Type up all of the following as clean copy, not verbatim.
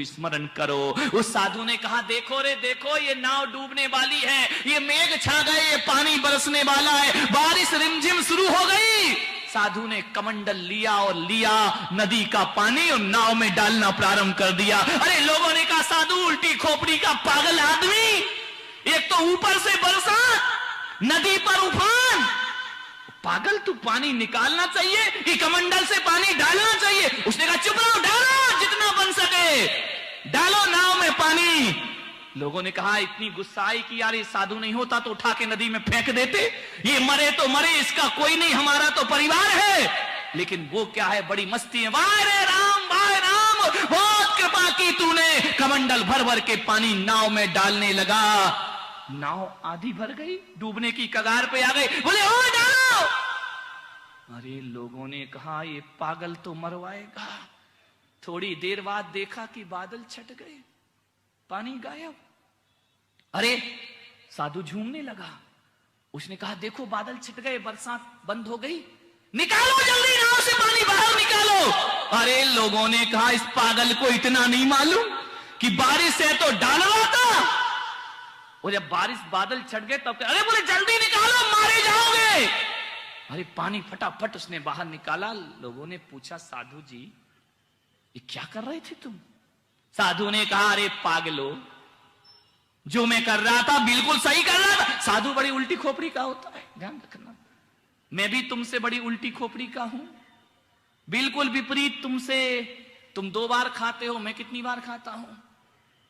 स्मरण करो। उस साधु ने कहा, देखो रे देखो, ये नाव डूबने वाली है, ये मेघ छा गए, ये पानी बरसने वाला है, बारिश रिमझिम शुरू हो गई। साधु ने कमंडल लिया और नदी का पानी और नाव में डालना प्रारंभ कर दिया। अरे लोगों ने कहा, साधु उल्टी खोपड़ी का पागल आदमी, एक तो ऊपर से बरसात, नदी पर उफान, पागल तू पानी निकालना चाहिए कि कमंडल से पानी डालना चाहिए? उसने कहा, चुप रहो, डालो जितना बन सके, डालो नाव में पानी। लोगों ने कहा, इतनी गुस्सा आई कि यार ये साधु नहीं होता तो उठा के नदी में फेंक देते, ये मरे तो मरे, इसका कोई नहीं, हमारा तो परिवार है। लेकिन वो क्या है, बड़ी मस्ती है, वाह रे राम, वाह राम, बहुत कृपा की तूने। कमंडल भर भर के पानी नाव में डालने लगा, नाव आधी भर गई, डूबने की कगार पे आ गई। बोले, ओ डालो। अरे लोगों ने कहा, ये पागल तो मरवाएगा। थोड़ी देर बाद देखा कि बादल छट गए, पानी गायब। अरे साधु झूमने लगा, उसने कहा, देखो बादल छट गए, बरसात बंद हो गई, निकालो जल्दी नाव से पानी बाहर निकालो। अरे लोगों ने कहा, इस पागल को इतना नहीं मालूम कि बारिश है तो डालवाता। और जब बारिश बादल छट गए तब, अरे बोले जल्दी निकालो, मारे जाओगे। अरे पानी फटाफट उसने बाहर निकाला। लोगों ने पूछा, साधु जी ये क्या कर रहे थे तुम? साधु ने कहा, अरे पागलो, जो मैं कर रहा था बिल्कुल सही कर रहा था। साधु बड़ी उल्टी खोपड़ी का होता है, ध्यान रखना, मैं भी तुमसे बड़ी उल्टी खोपड़ी का हूं, बिल्कुल विपरीत तुमसे। तुम 2 बार खाते हो, मैं कितनी बार खाता हूं?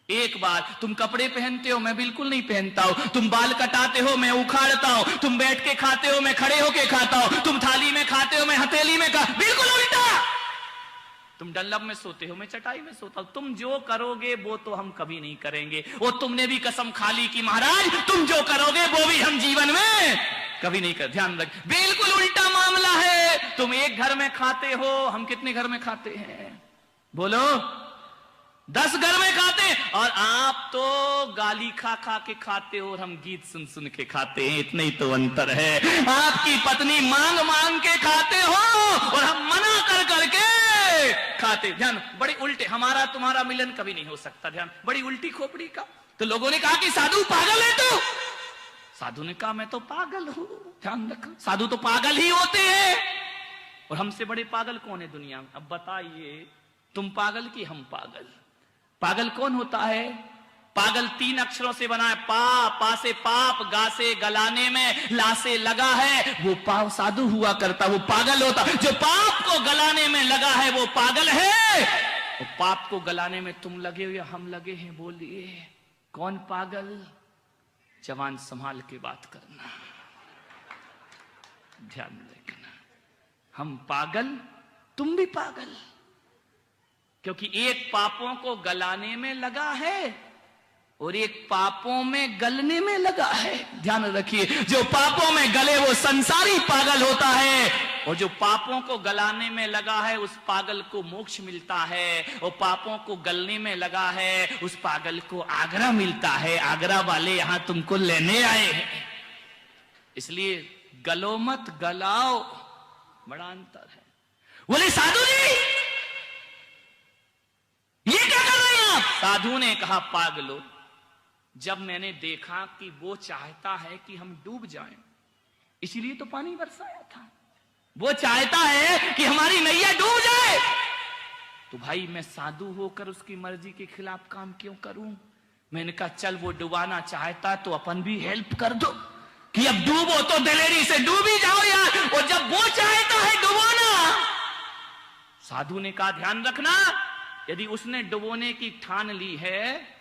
1 बार। तुम कपड़े पहनते हो, मैं बिल्कुल नहीं पहनता हूं। तुम बाल कटाते हो, मैं उखाड़ता हूं। तुम बैठ के खाते हो, मैं खड़े होके खाता हूं। तुम थाली में खाते हो, मैं हथेली में बिल्कुल उल्टा। तुम डल्लब में सोते हो, मैं चटाई में सोता हूं। तुम जो करोगे वो तो हम कभी नहीं करेंगे। वो तुमने भी कसम खा ली कि महाराज तुम जो करोगे वो भी हम जीवन में कभी नहीं कर। ध्यान रख, बिल्कुल उल्टा मामला है। तुम एक घर में खाते हो, हम कितने घर में खाते हैं? बोलो, 10 घर में खाते हैं। और आप तो गाली खा खा के खाते हो और हम गीत सुन सुन के खाते हैं, इतना ही तो अंतर है। आपकी पत्नी मांग मांग के खाते हो और हम मना कर करके खाते। ध्यान, बड़े उल्टे, हमारा तुम्हारा मिलन कभी नहीं हो सकता। ध्यान, बड़ी उल्टी खोपड़ी का। तो लोगों ने कहा कि साधु पागल है तू। साधु ने कहा, मैं तो पागल हूं। ध्यान रखो, साधु तो पागल ही होते हैं, और हमसे बड़े पागल कौन है दुनिया में? अब बताइए, तुम पागल कि हम पागल? पागल कौन होता है? पागल 3 अक्षरों से बना है, पा से पाप, गा से गलाने में, ला से लगा है, वो पाप साधु हुआ करता, वो पागल होता। जो पाप को गलाने में लगा है वो पागल है। और पाप को गलाने में तुम लगे हो या हम लगे हैं? बोलिए, कौन पागल? जवान संभाल के बात करना, ध्यान रखना, हम पागल, तुम भी पागल, क्योंकि एक पापों को गलाने में लगा है और एक पापों में गलने में लगा है। ध्यान रखिए, जो पापों में गले वो संसारी पागल होता है, और जो पापों को गलाने में लगा है उस पागल को मोक्ष मिलता है, और पापों को गलने में लगा है उस पागल को आगरा मिलता है। आगरा वाले यहां तुमको लेने आए हैं, इसलिए गलो मत, गलाओ, बड़ा अंतर है। बोले, साधु जी ये क्या कर रहे हैं आप? साधु ने कहा, पागलो, जब मैंने देखा कि वो चाहता है कि हम डूब जाएं, इसीलिए तो पानी बरसाया था। वो चाहता है कि हमारी नैया डूब जाए, तो भाई मैं साधु होकर उसकी मर्जी के खिलाफ काम क्यों करूं? मैंने कहा, चल वो डुबाना चाहता तो अपन भी हेल्प कर दो कि अब डूबो तो दिलेरी से डूब ही जाओ यार। और जब वो चाहता है डुबोना, साधु ने कहा, ध्यान रखना, यदि उसने डुबोने की ठान ली है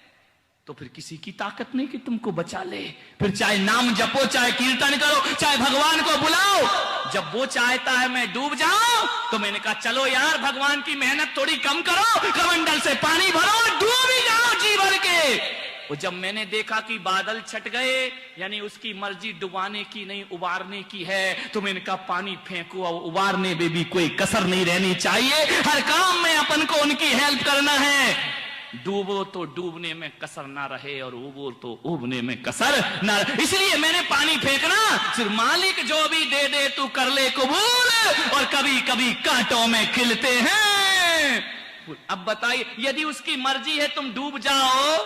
तो फिर किसी की ताकत नहीं कि तुमको बचा ले। फिर चाहे नाम जपो, चाहे कीर्तन करो, चाहे भगवान को बुलाओ, जब वो चाहता है मैं डूब जाऊं, तो मैंने कहा, चलो यार भगवान की मेहनत थोड़ी कम करो, कमंडल से पानी भरो, डूब ही जाओ जी भर के। और जब मैंने देखा कि बादल छट गए, यानी उसकी मर्जी डुबाने की नहीं उबारने की है, तो मैंने कहा, पानी फेंको, और उबारने में भी कोई कसर नहीं रहनी चाहिए। हर काम में अपन को उनकी हेल्प करना है। डूबो तो डूबने में कसर ना रहे, और उबो तो उबने में कसर ना रहे। इसलिए मैंने पानी फेंकना, सिर्फ मालिक जो भी दे दे तू कर ले कबूल, और कभी कभी कांटों में खिलते हैं अब बताइए, यदि उसकी मर्जी है तुम डूब जाओ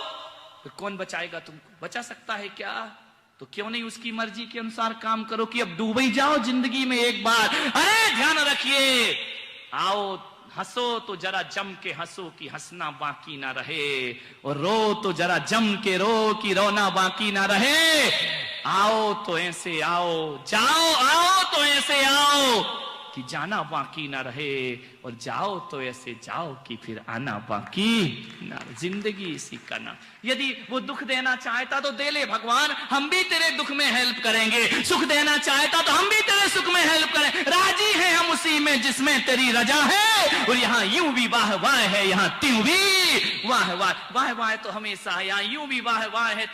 तो कौन बचाएगा तुमको? बचा सकता है क्या? तो क्यों नहीं उसकी मर्जी के अनुसार काम करो कि अब डूब ही जाओ जिंदगी में एक बार। अरे ध्यान रखिए, आओ हंसो तो जरा जम के हंसो कि हंसना बाकी ना रहे, और रो तो जरा जम के रो कि रोना बाकी ना रहे। आओ तो ऐसे आओ, जाओ आओ तो ऐसे आओ कि जाना बाकी ना रहे, और जाओ तो ऐसे जाओ कि फिर आना बाकी ना। जिंदगी इसी का नाम। यदि वो दुख देना चाहता तो दे ले भगवान, हम भी तेरे दुख में हेल्प करेंगे। सुख देना चाहता तो हम भी तेरे सुख में हेल्प करें। राजी हैं हम उसी में जिसमें तेरी रजा है, और यहाँ यूं भी वाह वाह है, यहाँ त्यों भी वाह वाह। वाह वाह तो हमेशा, यहाँ यूं भी वाह वाह है।